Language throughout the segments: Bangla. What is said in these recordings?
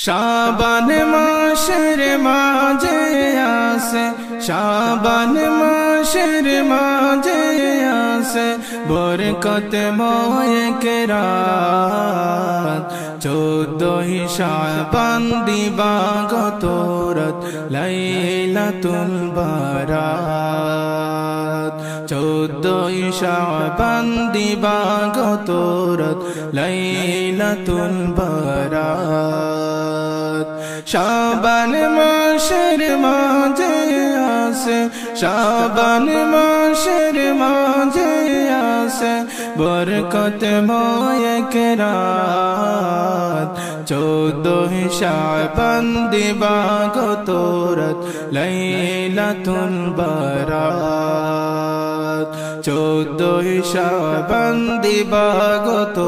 শাবান মাসের মাঝে আসে, শাবান মাসের মাঝে আসে বরকত ময় কেরাত। 14 শাবান দিবাগত রাত লাইলাতুল বারাত। 14 শাবান দিবাগত রাত লাইলাতুল বারাত। শাবান মাসের মাঝে আসে, শাবান মাসের মাঝে আসে বরকত ময় কেরাত। 14 শাবান দিবাগত রাত লাইলাতুল বারাত। 14 শাবান দিবাগত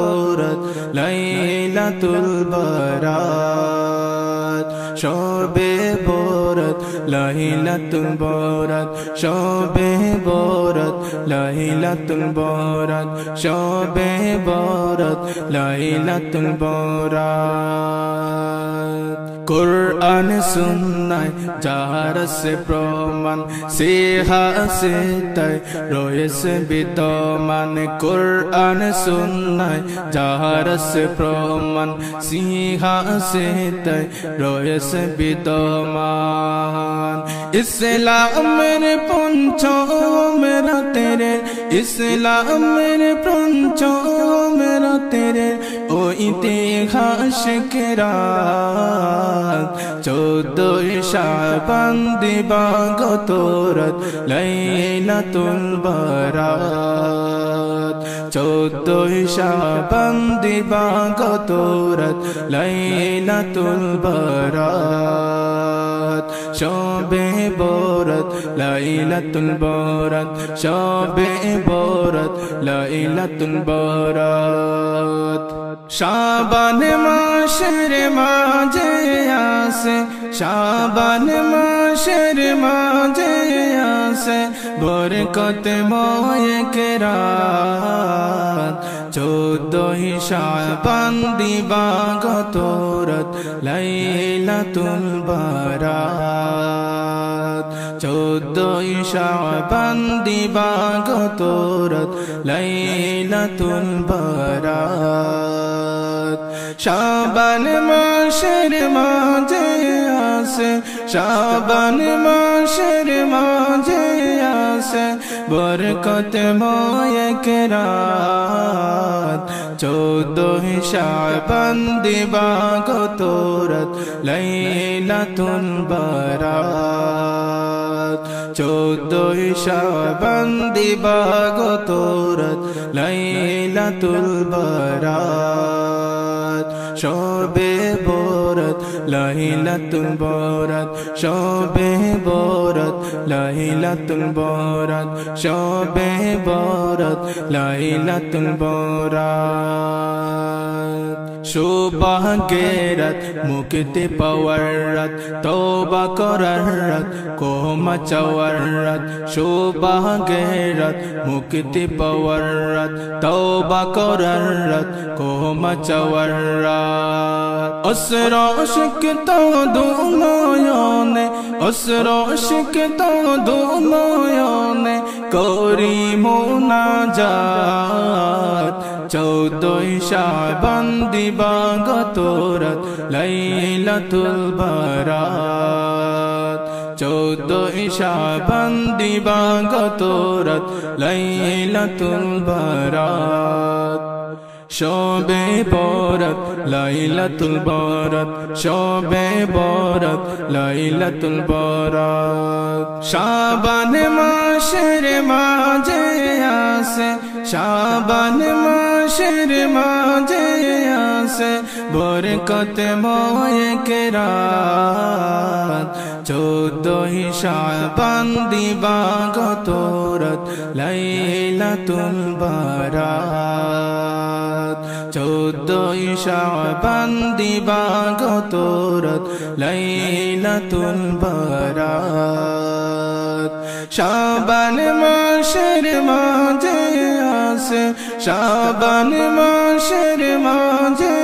রাত লাইলাতুল বারাত। শবে বরাত লাইলাতুল বারাত, শবে বরাত লাইলাতুল বারাত, শবে বরাত লাইলাতুল বারাত। কুরআন সুন্নাহ যার সে প্রমাণ, সিহাসিতায় রয়েছে বিদ্যমান। কুরআন সুন্নাহ যার সে প্রমাণ, সিহাসিতায় রয়েছে বিদ্যমান। ইসলামের পঞ্চম রাতের, ইসলামের পঞ্চম রাতের ও ইতিহাসিক রাত। 14 শাবান দিবাগত রাত লাইলাতুল বারাত। 14 শাবান দিবাগত রাত লাইলাতুল বারাত। শবে বরাত লাইলাতুল বারাত, শবে বরাত লাইলাতুল বারাত। শাবান মাসের মাঝে আসে, শাবান মাসের মাঝে আসে বরকত ময় কেরাত। 14 শাবান দিবাগত রাত লাইলাতুল বারাত। 14 শাবান দিবাগত রাত লাইলাতুল বারাত। শাবান মাসের মাঝে আসে, শাবান মাসের মাঝে আসে বরকত ময় কেরাত। 14 শাবান দিবাগত রাত লাইলাতুল বারাত। 14 শাবান দিবাগত রাত লাইলাতুল বারাত। শবে বরাত লাইলাতুল বারাত, শবে বরাত লাইলাতুল বারাত, শবে বরাত লাইলাতুল বারাত। সৌভাগ্যের রাত, মুক্তি পাওয়ার রাত, তওবা করার রাত, ক্ষমা চাওয়ার রাত। সৌভাগ্যের রাত, মুক্তি পাওয়ার রাত, তওবা করার রাত, ক্ষমা চাওয়ার রাত। অসর সিক্ত দুনয়নে, অসর সিক্ত দুনয়নে করি মুনাজাত। 14 শাবান দিবাগত রাত লাইলাতুল বারাত। 14 শাবান দিবাগত রাত লাইলাতুল বারাত। শবে বরাত লাইলাতুল বারাত, শবে বরাত লাইলাতুল বারাত। শাবান মাসের মাঝে আসে, শাবান মাসের মাঝে আসে বরকত ময় কেরাত। 14 শাবান দিবাগত রাত লাইলাতুল বারাত। 14 শাবান দিবাগত রাত লাইলাতুল বারাত। শাবান মাসের মাঝে আসে, শাবান মাসের মাঝে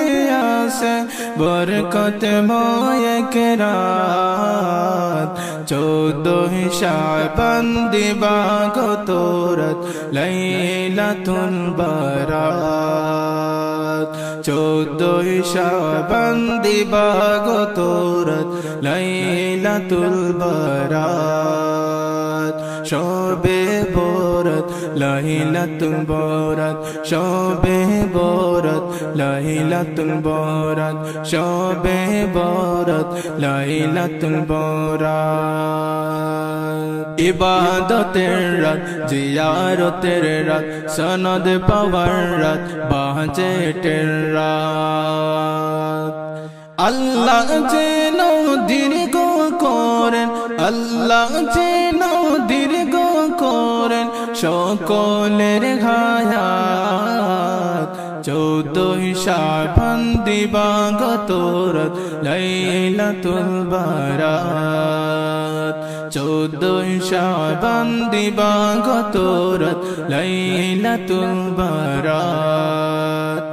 আসে বরকতময় এক রাত 14 শাবান দিবাগত রাত লাইলাতুল বারাত 14 শাবান দিবাগত রাত লাইলাতুল বারাত শবে বরাত লাইলাতুল বারাত শবে বরাত লাইলাতুল বারাত শবে বরাত লাইলাতুল বারাত ইবাদতের রাত জিয়ারতের রাত সনদ পাওয়ার রাত বাজেটের রাত আল্লাহ যেন দীর্ঘ করেন আল্লাহ যেন দীর্ঘ করেন সকলের হায়াত 14 শাবান দিবাগত রাত লাইলাতুল বারাত 14 শাবান দিবাগত রাত লাইলাতুল বারাত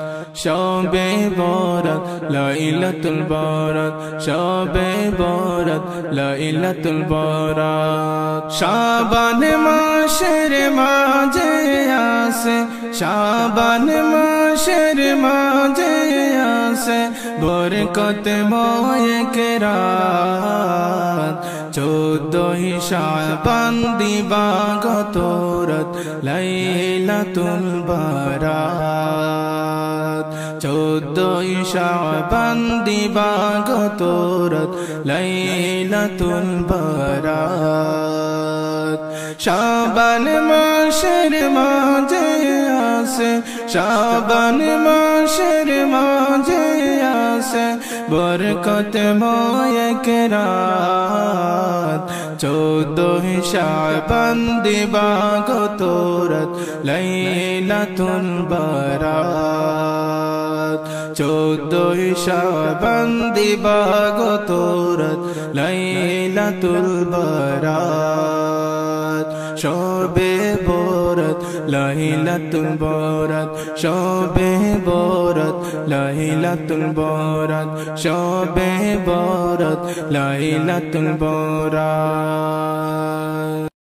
শবে বরাত লাইলাতুল বারাত শবে বরাত লাইলাতুল বারাত শাবান মাসের মাঝে আসে শাবান মাসের মাঝে আসে বরকতময় এক রাত 14 শাবান দিবাগত রাত লাইলাতুল বারাত 14 শাবান দিবাগত রাত লাইলাতুল বারাত শাবান মাসের মাঝে আসে শাবান মাসের মাঝে আসে বরকতময় এক রাত 14 শাবান দিবাগত রাত লাইলাতুল বারাত 14 শাবান দিবাগত রাত লাইলাতুল বারাত শবে বরাত লাইলাতুল বারাত শবে বরাত লাইলাতুল বারাত শবে বরাত লাইলাতুল বারাত